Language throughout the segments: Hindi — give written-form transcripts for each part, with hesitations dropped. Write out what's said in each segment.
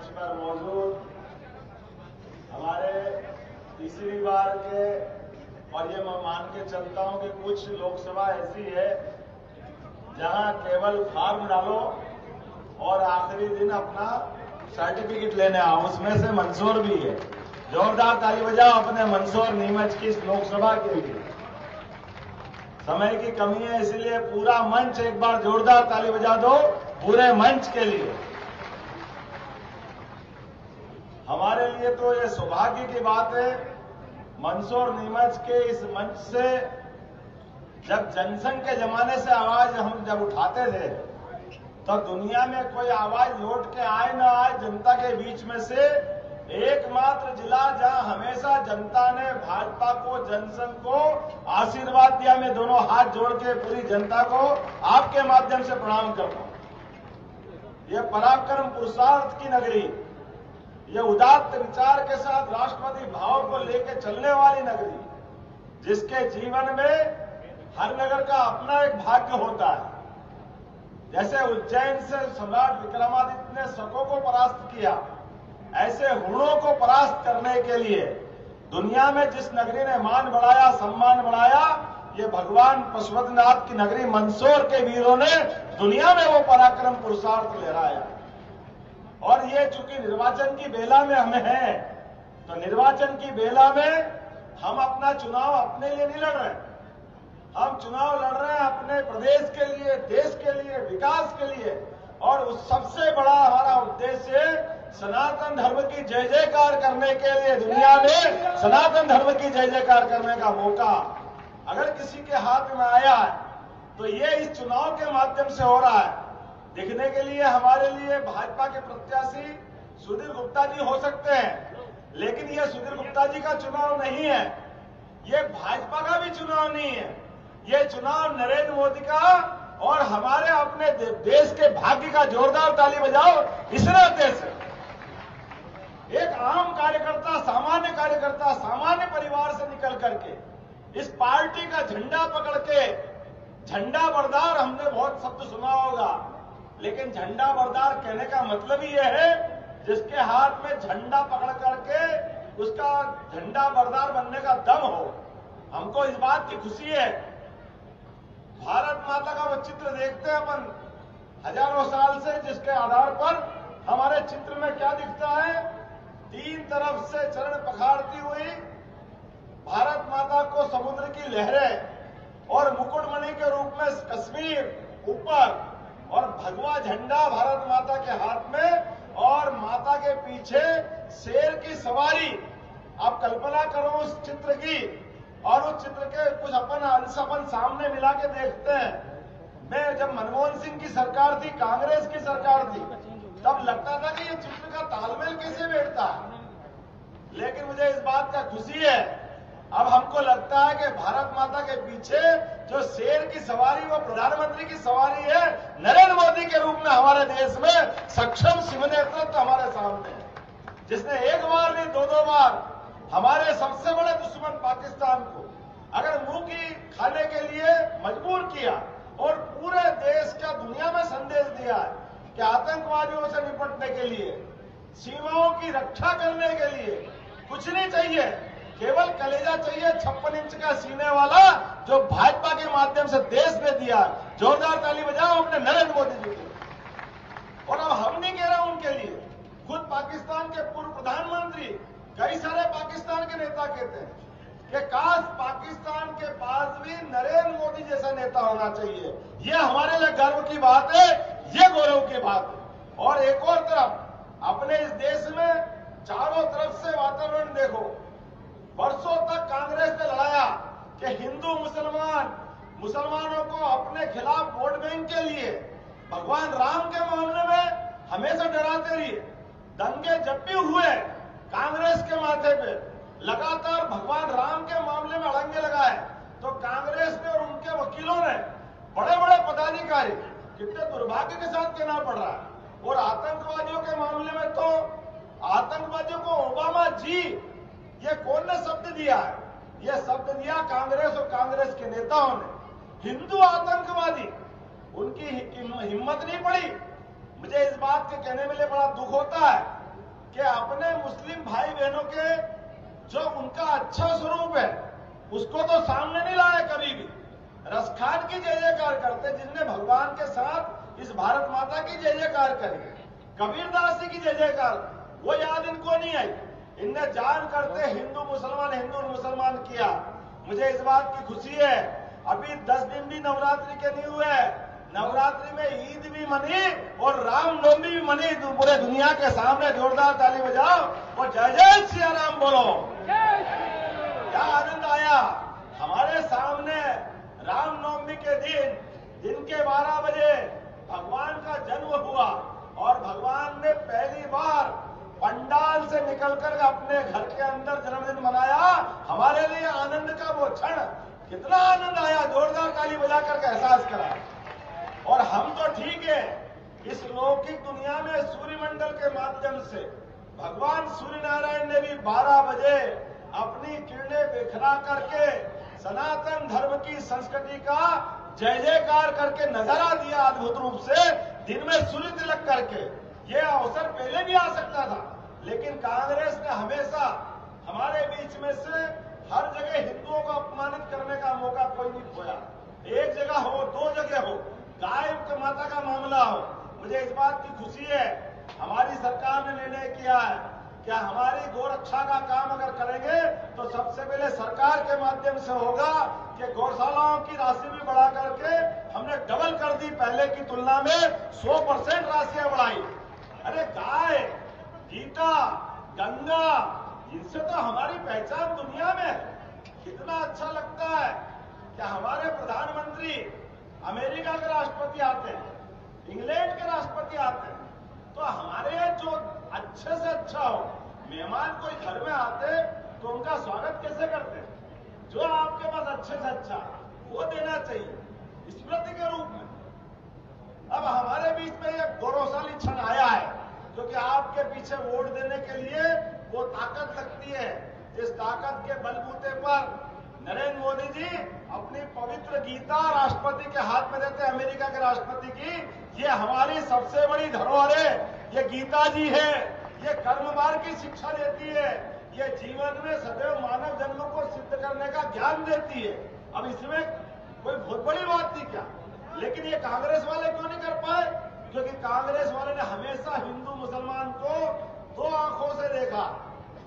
मंच पर मौजूद हमारे तीसरी बार के, और ये मैं मान के चलता हूं कि कुछ लोकसभा ऐसी है जहां केवल फॉर्म डालो और आखिरी दिन अपना सर्टिफिकेट लेने आओ, उसमें से मंदसौर भी है। जोरदार ताली बजाओ अपने मंदसौर नीमच की इस लोकसभा के लिए। समय की कमी है इसलिए पूरा मंच एक बार जोरदार ताली बजा दो पूरे मंच के लिए। हमारे लिए तो ये सौभाग्य की बात है, मंदसौर नीमच के इस मंच से जब जनसंघ के जमाने से आवाज हम जब उठाते थे तो दुनिया में कोई आवाज लौट के आए ना आए, जनता के बीच में से एकमात्र जिला जहां हमेशा जनता ने भाजपा को, जनसंघ को आशीर्वाद दिया। मैं दोनों हाथ जोड़ के पूरी जनता को आपके माध्यम से प्रणाम करता हूं। यह पराक्रम पुरुषार्थ की नगरी, यह उदात्त विचार के साथ राष्ट्रवादी भाव को लेकर चलने वाली नगरी, जिसके जीवन में हर नगर का अपना एक भाग्य होता है। जैसे उज्जैन से सम्राट विक्रमादित्य ने शकों को परास्त किया, ऐसे हुणों को परास्त करने के लिए दुनिया में जिस नगरी ने मान बढ़ाया, सम्मान बढ़ाया, ये भगवान पशुपतिनाथ की नगरी मंदसौर के वीरों ने दुनिया में वो पराक्रम पुरुषार्थ लहराया। और ये चूंकि निर्वाचन की बेला में हमें है, तो निर्वाचन की बेला में हम अपना चुनाव अपने लिए नहीं लड़ रहे, हम चुनाव लड़ रहे हैं अपने प्रदेश के लिए, देश के लिए, विकास के लिए। और उस सबसे बड़ा हमारा उद्देश्य सनातन धर्म की जय जयकार करने के लिए, दुनिया में सनातन धर्म की जय जयकार करने का मौका अगर किसी के हाथ में आया है तो ये इस चुनाव के माध्यम से हो रहा है। दिखने के लिए हमारे लिए भाजपा के प्रत्याशी सुधीर गुप्ता जी हो सकते हैं, लेकिन ये सुधीर गुप्ता जी का चुनाव नहीं है, ये भाजपा का भी चुनाव नहीं है, ये चुनाव नरेंद्र मोदी का और हमारे अपने देश के भाग्य का। जोरदार ताली बजाओ इस नाते से। एक आम कार्यकर्ता, सामान्य कार्यकर्ता, सामान्य परिवार से निकल करके इस पार्टी का झंडा पकड़ के, झंडा बरदार हमने बहुत शब्द सुना होगा, लेकिन झंडा बरदार कहने का मतलब ही यह है जिसके हाथ में झंडा पकड़ करके उसका झंडा बरदार बनने का दम हो। हमको इस बात की खुशी है, भारत माता का वो चित्र देखते हैं अपन हजारों साल से, जिसके आधार पर हमारे चित्र में क्या दिखता है, तीन तरफ से चरण पखाड़ती हुई भारत माता को समुद्र की लहरें और मुकुटमणि के रूप में कश्मीर ऊपर और भगवा झंडा भारत माता के हाथ में और माता के पीछे शेर की सवारी। आप कल्पना करो उस चित्र की, और उस चित्र के कुछ अपन सामने मिला के देखते हैं। मैं जब मनमोहन सिंह की सरकार थी, कांग्रेस की सरकार थी, तब लगता था कि ये चित्र का तालमेल कैसे बैठता है, लेकिन मुझे इस बात का खुशी है, अब हमको लगता है कि भारत माता के पीछे जो शेर की सवारी, वो प्रधानमंत्री की सवारी है, नरेंद्र मोदी के रूप में हमारे देश में सक्षम शिव नेतृत्व हमारे सामने है, जिसने एक बार नहीं दो बार हमारे सबसे बड़े दुश्मन पाकिस्तान को अगर मुंह की खाने के लिए मजबूर किया और पूरे देश का दुनिया में संदेश दिया है कि आतंकवादियों से निपटने के लिए, सीमाओं की रक्षा करने के लिए कुछ नहीं चाहिए, केवल कलेजा चाहिए 56 इंच का सीने वाला, जो भाजपा के माध्यम से देश ने दिया। जोरदार ताली बजाओ अपने नरेंद्र मोदी जी को। और अब हम नहीं कह रहे उनके लिए, खुद पाकिस्तान के पूर्व प्रधानमंत्री, कई सारे पाकिस्तान के नेता कहते हैं कि काश पाकिस्तान के पास भी नरेंद्र मोदी जैसा नेता होना चाहिए। ये हमारे लिए गर्व की बात है, ये गौरव की बात है। और एक और तरफ अपने इस देश में चारों तरफ से वातावरण देखो, वर्षों तक कांग्रेस ने लड़ाया कि हिंदू मुसलमानों को अपने खिलाफ वोट बैंक के लिए, भगवान राम के मामले में हमेशा डराते रहिए। दंगे जब भी हुए कांग्रेस के माथे पे, लगातार भगवान राम के मामले में अड़ंगे लगाए, तो कांग्रेस ने और उनके वकीलों ने, बड़े बड़े पदाधिकारी, कितने दुर्भाग्य के साथ कहना पड़ रहा है। और आतंकवादियों के मामले में तो आतंकवादियों को ओबामा जी, ये कौन ने शब्द दिया है? ये शब्द दिया कांग्रेस और कांग्रेस के नेताओं ने। हिंदू आतंकवादी, उनकी हिम्मत नहीं पड़ी। मुझे इस बात के कहने में बड़ा दुख होता है कि अपने मुस्लिम भाई बहनों के जो उनका अच्छा स्वरूप है उसको तो सामने नहीं लाए कभी भी। रसखान की जय जयकार करते, जिनने भगवान के साथ इस भारत माता की जय जयकार करी, कबीरदास जी की जय जयकार, वो याद इनको नहीं आई। इनने जान करते हिंदू मुसलमान किया। मुझे इस बात की खुशी है, अभी 10 दिन भी नवरात्रि के नहीं हुए, नवरात्रि में ईद भी मनी और रामनवमी भी मनी। पूरे दुनिया के सामने जोरदार ताली बजाओ और जय जय सिया राम बोलो। क्या आनंद आया। हमारे सामने रामनवमी के दिन के 12 बजे भगवान का जन्म हुआ और भगवान ने पहली बार पंडाल से निकलकर अपने घर के अंदर जन्मदिन मनाया। हमारे लिए आनंद का वो क्षण, कितना आनंद आया, जोरदार ताली बजाकर के एहसास करा। और हम तो ठीक है, इस लौकिक दुनिया में सूर्यमंडल के माध्यम से भगवान सूर्य नारायण ने भी 12 बजे अपनी किरणें बिखरा करके सनातन धर्म की संस्कृति का जय जयकार करके नजारा दिया अद्भुत रूप से, दिन में सूर्य तिलक करके। ये अवसर पहले भी आ सकता था, लेकिन कांग्रेस ने हमेशा हमारे बीच में से हर जगह हिंदुओं को अपमानित करने का मौका कोई नहीं खोया। एक जगह हो, 2 जगह हो, गाय माता का मामला हो। मुझे इस बात की खुशी है, हमारी सरकार ने निर्णय किया है कि हमारी गौरक्षा का काम अगर करेंगे तो सबसे पहले सरकार के माध्यम से होगा कि गौशालाओं की राशि भी बढ़ा करके हमने डबल कर दी, पहले की तुलना में 100% राशियां बढ़ाई। अरे गाय, गीता, गंगा, इनसे तो हमारी पहचान दुनिया में। कितना अच्छा लगता है कि हमारे प्रधानमंत्री अमेरिका के राष्ट्रपति आते हैं, इंग्लैंड के राष्ट्रपति आते हैं, तो हमारे जो अच्छे से अच्छा हो, मेहमान कोई घर में आते तो उनका स्वागत कैसे करते हैं? जो आपके पास अच्छे से अच्छा वो देना चाहिए स्मृति के रूप में। अब हमारे बीच में एक गौरवशाली क्षण आया है, जो कि आपके पीछे वोट देने के लिए वो ताकत लगती है। इस ताकत के बलबूते पर नरेंद्र मोदी जी अपनी पवित्र गीता राष्ट्रपति के हाथ में देते हैं, अमेरिका के राष्ट्रपति की। ये हमारी सबसे बड़ी धरोहर है, ये गीता जी है। ये कर्मवार की शिक्षा देती है, ये जीवन में सदैव मानव जन्म को सिद्ध करने का ज्ञान देती है। अब इसमें कोई बहुत बड़ी बात थी क्या? लेकिन ये कांग्रेस वाले क्यों नहीं कर पाए? क्योंकि कांग्रेस वाले ने हमेशा हिंदू मुसलमान को 2 आंखों से देखा,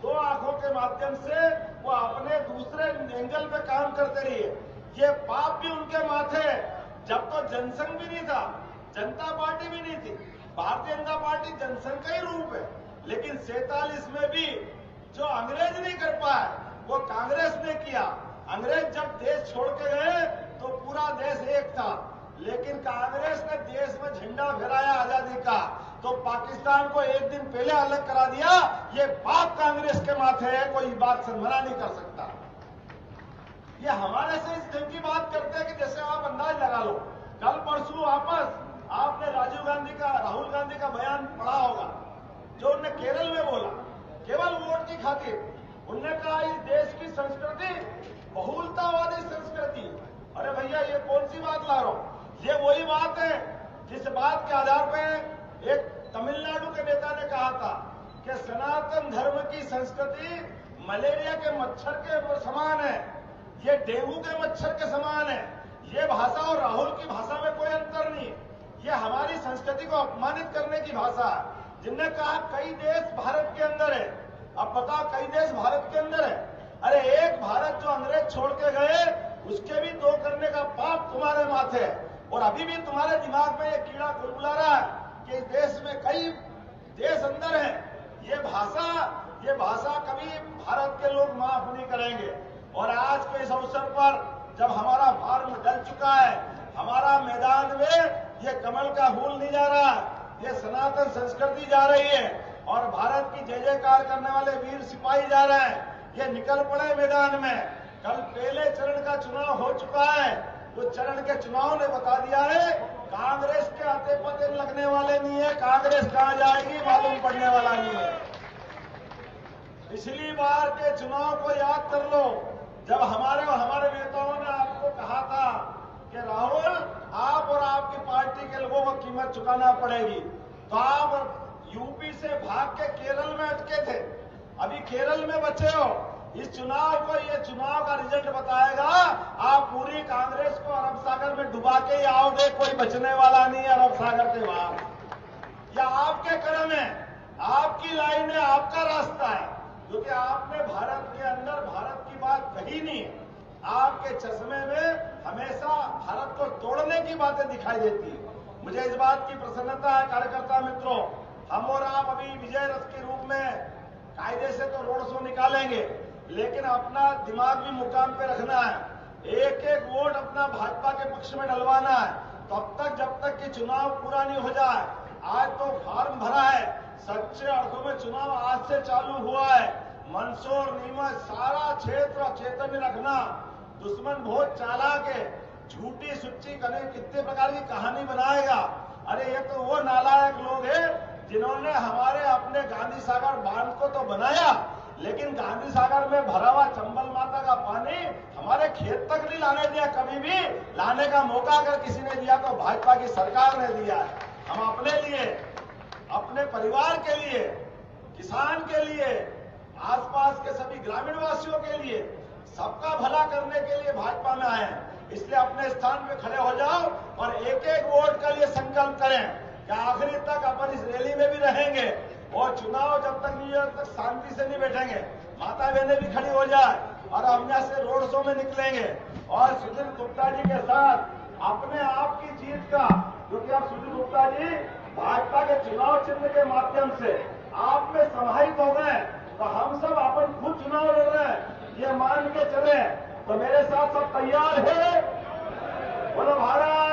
2 आंखों के माध्यम से वो अपने दूसरे एंगल पे काम करते रहे। ये पाप भी उनके माथे। जब तो जनसंघ भी नहीं था, जनता पार्टी भी नहीं थी, भारतीय जनता पार्टी जनसंघ का ही रूप है, लेकिन 47 में भी जो अंग्रेज नहीं कर पाए वो कांग्रेस ने किया। अंग्रेज जब देश छोड़ के गए तो पूरा देश एक था, लेकिन कांग्रेस ने देश में झंडा फहराया आजादी का, तो पाकिस्तान को एक दिन पहले अलग करा दिया। ये पाप कांग्रेस के माथे है, कोई बात से मना नहीं कर सकता। ये हमारे से इस ढंग की बात करते हैं कि जैसे आप अंदाज लगा लो, कल परसों वापस आपने राहुल गांधी का बयान पढ़ा होगा, जो उन्होंने केरल में बोला, केवल वोट की खातिर। उन्होंने कहा इस देश की संस्कृति बहुलतावादी संस्कृति। अरे भैया, ये कौन सी बात ला रहा हूं? ये वही बात है जिस बात के आधार पे एक तमिलनाडु के नेता ने कहा था कि सनातन धर्म की संस्कृति मलेरिया के मच्छर के समान है, ये डेंगू के मच्छर के समान है। ये भाषा और राहुल की भाषा में कोई अंतर नहीं। ये हमारी संस्कृति को अपमानित करने की भाषा है। जिनने कहा कई देश भारत के अंदर है, अब बताओ कई देश भारत के अंदर है? अरे एक भारत जो अंग्रेज छोड़ के गए, उसके भी 2 करने का पाप तुम्हारे माथे है। और अभी भी तुम्हारे दिमाग में ये कीड़ा कुलबुला रहा है कि इस देश में कई देश अंदर हैं। ये भाषा कभी भारत के लोग माफ नहीं करेंगे। और आज के इस अवसर पर जब हमारा फॉर्म डल चुका है, हमारा मैदान में ये कमल का फूल नहीं जा रहा, ये सनातन संस्कृति जा रही है और भारत की जय जयकार करने वाले वीर सिपाही जा रहे हैं। ये निकल पड़े मैदान में। कल पहले चरण का चुनाव हो चुका है, उस चरण के चुनाव ने बता दिया है कांग्रेस के आते पते लगने वाले नहीं है, कांग्रेस कहां जाएगी मालूम पड़ने वाला नहीं है। पिछली बार के चुनाव को याद कर लो, जब हमारे नेताओं ने आपको कहा था कि राहुल, आप और आपकी पार्टी के लोगों को कीमत चुकाना पड़ेगी, तो आप यूपी से भाग के केरल में अटके थे, अभी केरल में बचे हो। इस चुनाव को, ये चुनाव का रिजल्ट बताएगा। आप पूरी कांग्रेस को अरब सागर में डुबा के ही आओगे, कोई बचने वाला नहीं है अरब सागर के बाहर। या आपके कर्म है, आपकी लाइन है, आपका रास्ता है, क्योंकि आपने भारत के अंदर भारत की बात कही नहीं है। आपके चश्मे में हमेशा भारत को तोड़ने की बातें दिखाई देती है। मुझे इस बात की प्रसन्नता है कार्यकर्ता मित्रों, हम और आप अभी विजय रथ के रूप में कायदे से तो रोड शो निकालेंगे, लेकिन अपना दिमाग भी मुकाम पे रखना है। एक एक वोट अपना भाजपा के पक्ष में डलवाना है, तब तक जब तक कि चुनाव पूरा नहीं हो जाए। आज तो फॉर्म भरा है, सच्चे अर्थों में चुनाव आज से चालू हुआ है। मंदसौर, नीमच, सारा क्षेत्र चैतन्य रखना। दुश्मन बहुत चालाक है, झूठी सुच्ची कने कितने प्रकार की कहानी बनाएगा। अरे ये तो वो नालायक लोग हैं जिन्होंने हमारे अपने गांधी सागर बांध को तो बनाया, लेकिन गांधी सागर में भरा हुआ चंबल माता का पानी हमारे खेत तक नहीं लाने दिया। कभी भी लाने का मौका अगर किसी ने दिया तो भाजपा की सरकार ने दिया है। हम अपने लिए, अपने परिवार के लिए, किसान के लिए, आसपास के सभी ग्रामीण वासियों के लिए, सबका भला करने के लिए भाजपा में आए हैं। इसलिए अपने स्थान पे खड़े हो जाओ और एक एक वोट के लिए संकल्प करें कि आखिरी तक अपन इस रैली में भी रहेंगे और चुनाव जब तक नहीं, जब तक शांति से नहीं बैठेंगे। माता बहनें भी खड़ी हो जाए और हम यहाँ से रोड शो में निकलेंगे और सुधीर गुप्ता जी के साथ अपने आप की जीत का, क्योंकि अब सुधीर गुप्ता जी भाजपा के चुनाव चिन्ह के माध्यम से आप में समाहित हो गए, तो हम सब अपन खुद चुनाव लड़ रहे हैं ये मान के चले। तो मेरे साथ सब तैयार है? बोलो भारत